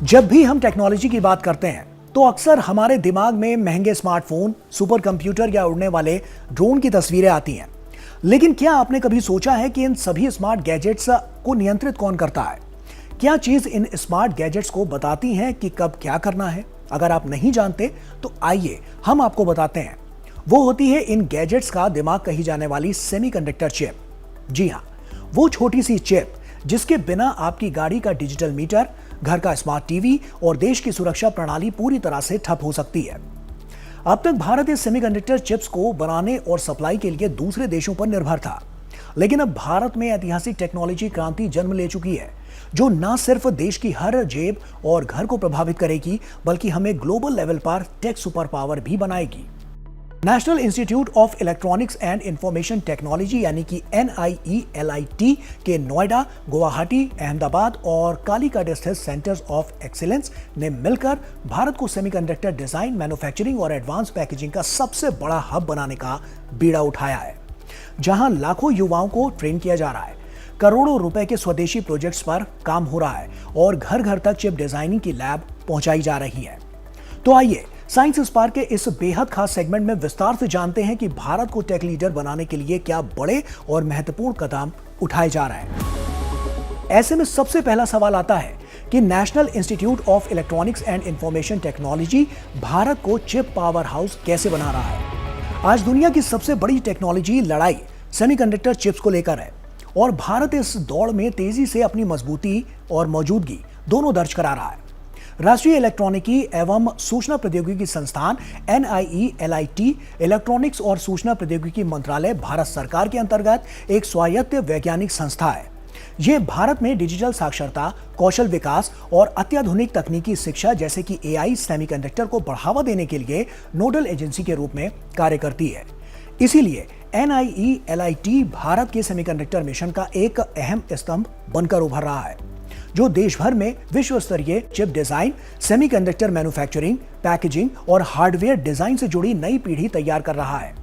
जब भी हम टेक्नोलॉजी की बात करते हैं तो अक्सर हमारे दिमाग में महंगे स्मार्टफोन, सुपर कंप्यूटर या उड़ने वाले ड्रोन की तस्वीरें आती हैं। लेकिन क्या आपने कभी सोचा है कि इन सभी स्मार्ट गैजेट्स को नियंत्रित कौन करता है? क्या चीज इन स्मार्ट गैजेट्स को बताती है कि कब क्या करना है? अगर आप नहीं जानते तो आइए हम आपको बताते हैं। वो होती है इन गैजेट्स का दिमाग कही जाने वाली सेमीकंडक्टर चिप। जी हाँ, वो छोटी सी चिप जिसके बिना आपकी गाड़ी का डिजिटल मीटर, घर का स्मार्ट टीवी और देश की सुरक्षा प्रणाली पूरी तरह से ठप हो सकती है। अब तक भारत इस सेमीकंडक्टर चिप्स को बनाने और सप्लाई के लिए दूसरे देशों पर निर्भर था, लेकिन अब भारत में ऐतिहासिक टेक्नोलॉजी क्रांति जन्म ले चुकी है, जो न सिर्फ देश की हर जेब और घर को प्रभावित करेगी, बल्कि हमें ग्लोबल लेवल पर टेक सुपर पावर भी बनाएगी। National institute of electronics and information technology यानी कि NIELIT के नोएडा, गुवाहाटी, अहमदाबाद और कालीकट स्थित सेंटर्स ऑफ एक्सीलेंस ने मिलकर भारत को सेमीकंडक्टर डिजाइन, मैन्युफैक्चरिंग और एडवांस पैकेजिंग का सबसे बड़ा हब बनाने का बीड़ा उठाया है, जहां लाखों युवाओं को ट्रेन किया जा रहा है, करोड़ों रुपए के स्वदेशी प्रोजेक्ट्स पर काम हो रहा है और घर घर तक चिप डिजाइनिंग की लैब पहुंचाई जा रही है। तो आइए साइंस स्पार्क के इस बेहद खास सेगमेंट में विस्तार से जानते हैं कि भारत को टेक लीडर बनाने के लिए क्या बड़े और महत्वपूर्ण कदम उठाए जा रहे हैं। ऐसे में सबसे पहला सवाल आता है कि national institute of electronics and information technology Bharat को चिप पावर हाउस कैसे बना रहा है। आज दुनिया की सबसे बड़ी टेक्नोलॉजी लड़ाई सेमीकंडक्टर चिप्स को लेकर है और भारत इस दौड़ में तेजी से अपनी मजबूती और मौजूदगी दोनों दर्ज करा रहा है। राष्ट्रीय इलेक्ट्रॉनिकी एवं सूचना प्रौद्योगिकी संस्थान NIELIT इलेक्ट्रॉनिक्स और सूचना प्रौद्योगिकी मंत्रालय भारत सरकार के अंतर्गत एक स्वायत्त वैज्ञानिक संस्था है। ये भारत में डिजिटल साक्षरता, कौशल विकास और अत्याधुनिक तकनीकी शिक्षा जैसे कि AI सेमीकंडक्टर को बढ़ावा देने के लिए नोडल एजेंसी के रूप में कार्य करती है। इसीलिए NIELIT भारत के सेमीकंडक्टर मिशन का एक अहम स्तंभ बनकर उभर रहा है, जो देश भर में विश्व स्तरीय chip design, semiconductor manufacturing, packaging और हार्डवेयर डिजाइन से जुड़ी नई पीढ़ी तैयार कर रहा है।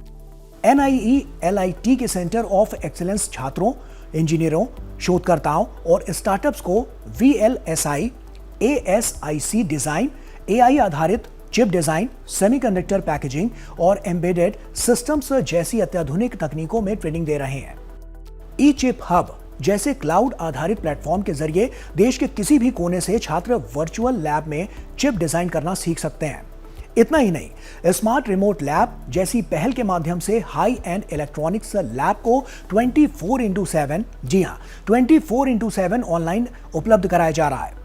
NIELIT के सेंटर ऑफ एक्सीलेंस छात्रों, इंजीनियरों, शोधकर्ताओं और स्टार्टअप्स को VLSI, ASIC डिजाइन, AI आधारित चिप डिजाइन, सेमीकंडक्टर पैकेजिंग और एम्बेडेड सिस्टम्स जैसी अत्याधुनिक तकनीकों में ट्रेनिंग दे रहे हैं। ई चिप हब जैसे क्लाउड आधारित प्लेटफॉर्म के जरिए देश के किसी भी कोने से छात्र वर्चुअल लैब में चिप डिजाइन करना सीख सकते हैं। इतना ही नहीं, स्मार्ट रिमोट लैब जैसी पहल के माध्यम से हाई एंड इलेक्ट्रॉनिक्स लैब को 24/7, जी हां, 24/7 ऑनलाइन उपलब्ध कराया जा रहा है।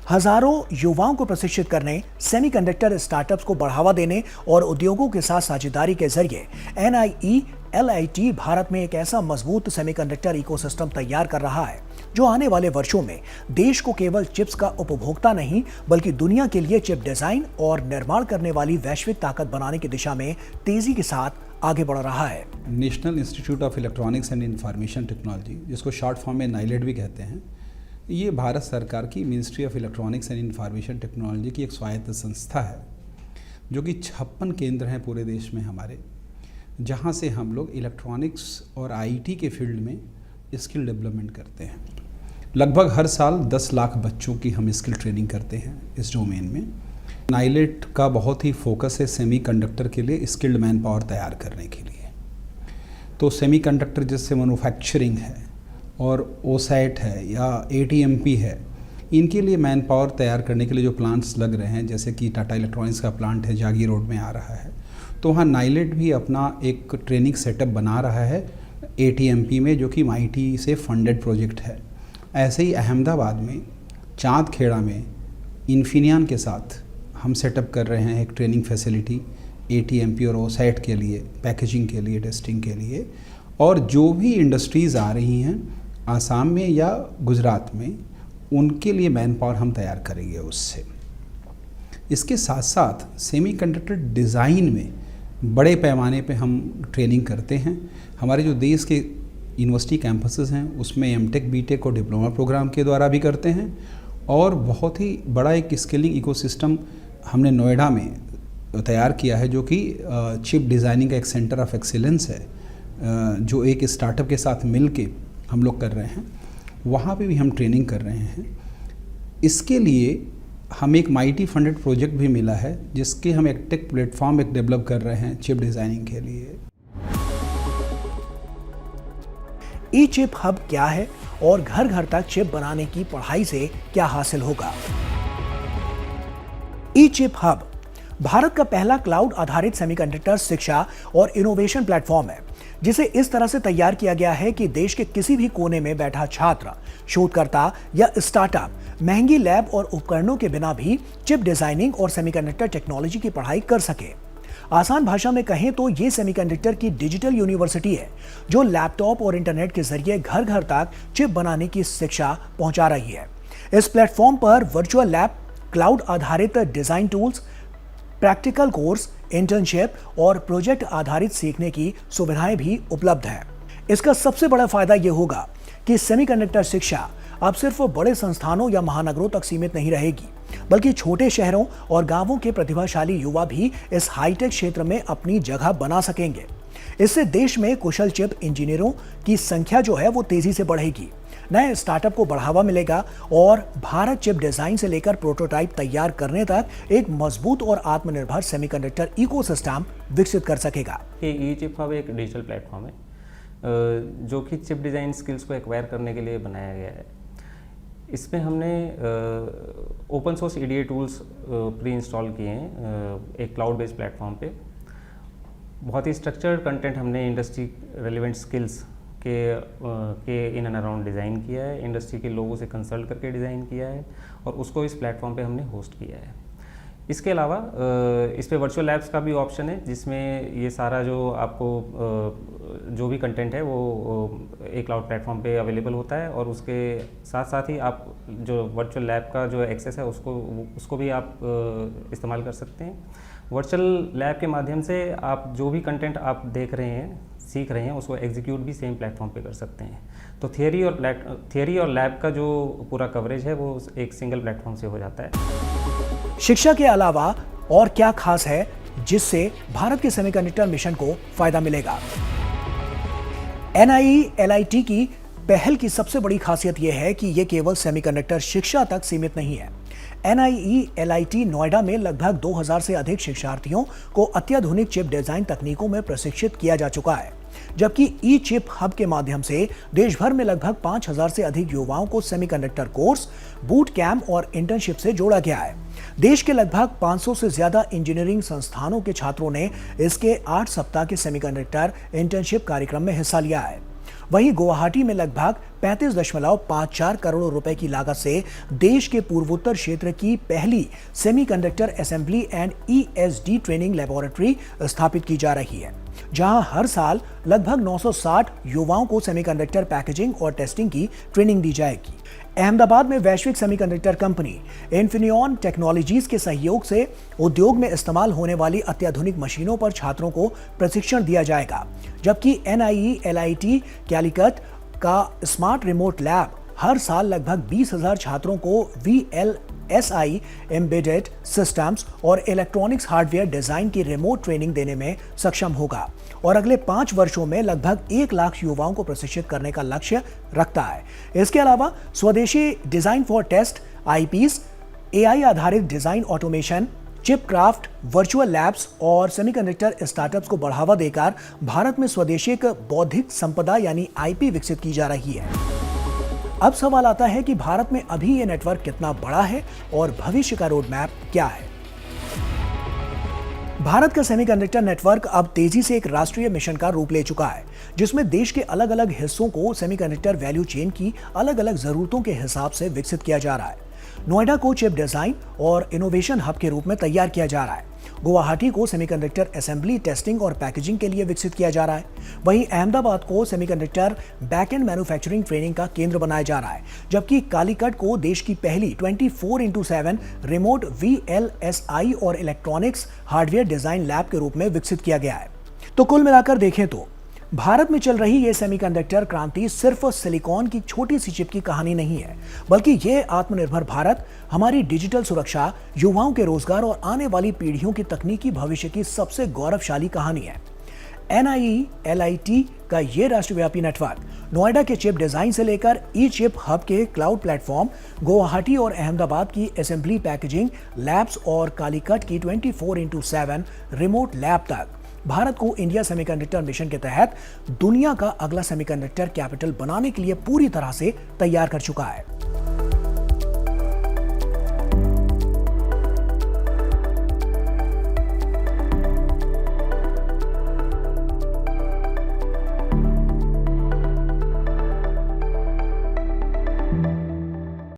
हजारों युवाओं को प्रशिक्षित करने, सेमीकंडक्टर स्टार्टअप्स को बढ़ावा देने और उद्योगों के साथ साझेदारी के जरिए NIELIT भारत में एक ऐसा मजबूत सेमीकंडक्टर इकोसिस्टम तैयार कर रहा है, जो आने वाले वर्षों में देश को केवल चिप्स का उपभोक्ता नहीं, बल्कि दुनिया के लिए चिप डिजाइन और निर्माण करने वाली वैश्विक ताकत बनाने की दिशा में तेजी के साथ आगे बढ़ रहा है। National institute of electronics and information technology, जिसको शॉर्ट फॉर्म में नाइलेट भी कहते हैं, ये भारत सरकार की ministry of electronics and information technology की एक स्वायत्त संस्था है, जो कि 56 केंद्र हैं पूरे देश में हमारे, जहाँ से हम लोग इलेक्ट्रॉनिक्स और IT के फील्ड में स्किल डेवलपमेंट करते हैं। लगभग हर साल 10 लाख बच्चों की हम स्किल ट्रेनिंग करते हैं इस डोमेन में। नाइलेट का बहुत ही फोकस है सेमीकंडक्टर के लिए स्किल्ड मैन पावर तैयार करने के लिए। तो सेमीकंडक्टर जैसे मैन्युफैक्चरिंग है और OSAT है या ATMP है, इनके लिए मैन पावर तैयार करने के लिए जो प्लांट्स लग रहे हैं, जैसे कि टाटा इलेक्ट्रॉनिक्स का प्लांट है, जागी रोड में आ रहा है, तो वहाँ नाइलेट भी अपना एक ट्रेनिंग सेटअप बना रहा है ATMP में, जो कि MIT से फंडेड प्रोजेक्ट है। ऐसे ही अहमदाबाद में चांदखेड़ा में इन्फिनियन के साथ हम सेटअप कर रहे हैं एक ट्रेनिंग फैसिलिटी ATMP और OSAT के लिए, पैकेजिंग के लिए, टेस्टिंग के लिए। और जो भी इंडस्ट्रीज़ आ रही हैं आसाम में या गुजरात में, उनके लिए मैन पावर हम तैयार करेंगे उससे। इसके साथ साथ सेमीकंडक्टर डिज़ाइन में बड़े पैमाने पे हम ट्रेनिंग करते हैं। हमारे जो देश के यूनिवर्सिटी कैंपसेस हैं, उसमें MTech BTech और डिप्लोमा प्रोग्राम के द्वारा भी करते हैं। और बहुत ही बड़ा एक स्किलिंग इकोसिस्टम हमने नोएडा में तैयार किया है, जो कि चिप डिज़ाइनिंग का एक सेंटर ऑफ एक्सीलेंस है, जो एक स्टार्टअप के साथ मिल के हम लोग कर रहे हैं। वहाँ पे भी हम ट्रेनिंग कर रहे हैं। इसके लिए हम एक माइटी फंडेड प्रोजेक्ट भी मिला है जिसके हम एक टेक प्लेटफॉर्म एक डेवलप कर रहे हैं चिप डिज़ाइनिंग के लिए। ई चिप हब क्या है और घर घर तक चिप बनाने की पढ़ाई से क्या हासिल होगा? ई चिप हब भारत का पहला क्लाउड आधारित सेमीकंडक्टर शिक्षा और इनोवेशन प्लेटफॉर्म है, जिसे इस तरह से तैयार किया गया है कि देश के किसी भी कोने में बैठा छात्र, शोधकर्ता या स्टार्टअप महंगी लैब और उपकरणों के बिना भी चिप डिजाइनिंग और सेमीकंडक्टर टेक्नोलॉजी की पढ़ाई कर सके। आसान भाषा में कहें तो ये सेमीकंडक्टर की डिजिटल यूनिवर्सिटी है, जो लैपटॉप और इंटरनेट के जरिए घर घर तक चिप बनाने की शिक्षा पहुंचा रही है। इस प्लेटफॉर्म पर वर्चुअल लैब, क्लाउड आधारित design tools, practical course, internship और प्रोजेक्ट आधारित सीखने की सुविधाएं भी उपलब्ध हैं। इसका सबसे बड़ा फायदा यह होगा कि सेमीकंडक्टर शिक्षा अब सिर्फ बड़े संस्थानों या महानगरों तक सीमित नहीं रहेगी, बल्कि छोटे शहरों और गांवों के प्रतिभाशाली युवा भी इस हाईटेक क्षेत्र में अपनी जगह बना सकेंगे। इससे देश में कुशल चिप इंजीनियरों की संख्या जो है वो तेजी से बढ़ेगी, नए स्टार्टअप को बढ़ावा मिलेगा और भारत चिप डिजाइन से लेकर प्रोटोटाइप तैयार करने तक एक मजबूत और आत्मनिर्भर सेमीकंडक्टर इकोसिस्टम विकसित कर सकेगा। ई चिप हब एक डिजिटल प्लेटफॉर्म है जो कि चिप डिज़ाइन स्किल्स को एक्वायर करने के लिए बनाया गया है। इसमें हमने open source EDA tools pre install किए हैं एक क्लाउड बेस्ड प्लेटफॉर्म पे। बहुत ही स्ट्रक्चर्ड कंटेंट हमने इंडस्ट्री रेलिवेंट स्किल्स के इन एंड अराउंड डिज़ाइन किया है, इंडस्ट्री के लोगों से कंसल्ट करके डिज़ाइन किया है और उसको इस प्लेटफॉर्म पे हमने होस्ट किया है। इसके अलावा इस पे वर्चुअल लैब्स का भी ऑप्शन है, जिसमें ये सारा जो आपको जो भी कंटेंट है वो एक क्लाउड प्लेटफॉर्म पे अवेलेबल होता है और उसके साथ साथ ही आप जो वर्चुअल लैब का जो एक्सेस है उसको भी आप इस्तेमाल कर सकते हैं। वर्चुअल लैब के माध्यम से आप जो भी कंटेंट आप देख रहे हैं, सीख रहे हैं, उसको एग्जीक्यूट भी सेम प्लेटफॉर्म पे कर सकते हैं। तो थियरी और लैब का जो पूरा कवरेज है वो एक सिंगल प्लेटफॉर्म से हो जाता है। शिक्षा के अलावा और क्या खास है जिससे भारत के सेमीकंडक्टर मिशन को फायदा मिलेगा? NIE-LIT की पहल की सबसे बड़ी खासियत यह है कि यह केवल सेमीकंडक्टर शिक्षा तक सीमित नहीं है। NIE-LIT नोएडा में लगभग 2000 से अधिक शिक्षार्थियों को अत्याधुनिक चिप डिजाइन तकनीकों में प्रशिक्षित किया जा चुका है, जबकि ई चिप हब के माध्यम से देश भर में लगभग 5000 से अधिक युवाओं को सेमीकंडक्टर कोर्स, बूट कैंप और इंटर्नशिप से जोड़ा गया है। देश के लगभग 500 से ज्यादा इंजीनियरिंग संस्थानों के छात्रों ने इसके 8 सप्ताह के सेमीकंडक्टर इंटर्नशिप कार्यक्रम में हिस्सा लिया है। वहीं गुवाहाटी में लगभग 35.54 करोड़ रुपए की लागत से देश के पूर्वोत्तर क्षेत्र की पहली semiconductor assembly and ESD training laboratory स्थापित की जा रही है, जहां हर साल लगभग 960 युवाओं को सेमीकंडक्टर पैकेजिंग और टेस्टिंग की ट्रेनिंग दी जाएगी। अहमदाबाद में वैश्विक सेमीकंडक्टर कंपनी इन्फिनियन टेक्नोलॉजीज के सहयोग से उद्योग में इस्तेमाल होने वाली अत्याधुनिक मशीनों पर छात्रों को प्रशिक्षण दिया जाएगा, जबकि NIE-LIT कैलिकट का स्मार्ट रिमोट लैब हर साल लगभग 20,000 छात्रों को VLSI एम्बेडेड सिस्टम्स और इलेक्ट्रॉनिक्स हार्डवेयर डिजाइन की रिमोट ट्रेनिंग देने में सक्षम होगा और अगले 5 वर्षों में लगभग 1 लाख युवाओं को प्रशिक्षित करने का लक्ष्य रखता है। इसके अलावा स्वदेशी design for test IPs, AI आधारित design automation, chip craft, virtual labs और सेमीकंडक्टर स्टार्टअप्स को बढ़ावा देकर भारत में स्वदेशी बौद्धिक संपदा यानी IP विकसित की जा रही है। अब सवाल आता है कि भारत में अभी ये नेटवर्क कितना बड़ा है और भविष्य का रोड मैप क्या है? भारत का सेमीकंडक्टर नेटवर्क अब तेजी से एक राष्ट्रीय मिशन का रूप ले चुका है, जिसमें देश के अलग अलग हिस्सों को सेमीकंडक्टर वैल्यू चेन की अलग अलग जरूरतों के हिसाब से विकसित किया जा रहा है। नोएडा को चिप डिजाइन और इनोवेशन हब के रूप में तैयार किया जा रहा है। गुवाहाटी को सेमीकंडक्टर असेंबली, टेस्टिंग और पैकेजिंग के लिए विकसित किया जा रहा है। वहीं अहमदाबाद को सेमीकंडक्टर बैकएंड मैन्युफैक्चरिंग ट्रेनिंग का केंद्र बनाया जा रहा है, जबकि कालीकट को देश की पहली 24x7 रिमोट VLSI और इलेक्ट्रॉनिक्स हार्डवेयर डिजाइन लैब के रूप में विकसित किया गया है। तो कुल मिलाकर देखें तो भारत में चल रही ये सेमीकंडक्टर क्रांति सिर्फ सिलिकॉन की छोटी सी चिप की कहानी नहीं है, बल्कि ये आत्मनिर्भर भारत, हमारी डिजिटल सुरक्षा, युवाओं के रोजगार और आने वाली पीढ़ियों की तकनीकी भविष्य की सबसे गौरवशाली कहानी है। NIE LIT का ये राष्ट्रव्यापी नेटवर्क नोएडा के चिप डिजाइन से लेकर ई चिप हब के क्लाउड प्लेटफॉर्म, गुवाहाटी और अहमदाबाद की असेंबली पैकेजिंग लैब्स और कालीकट की 24/7 रिमोट लैब तक भारत को इंडिया सेमीकंडक्टर मिशन के तहत दुनिया का अगला सेमीकंडक्टर कैपिटल बनाने के लिए पूरी तरह से तैयार कर चुका है।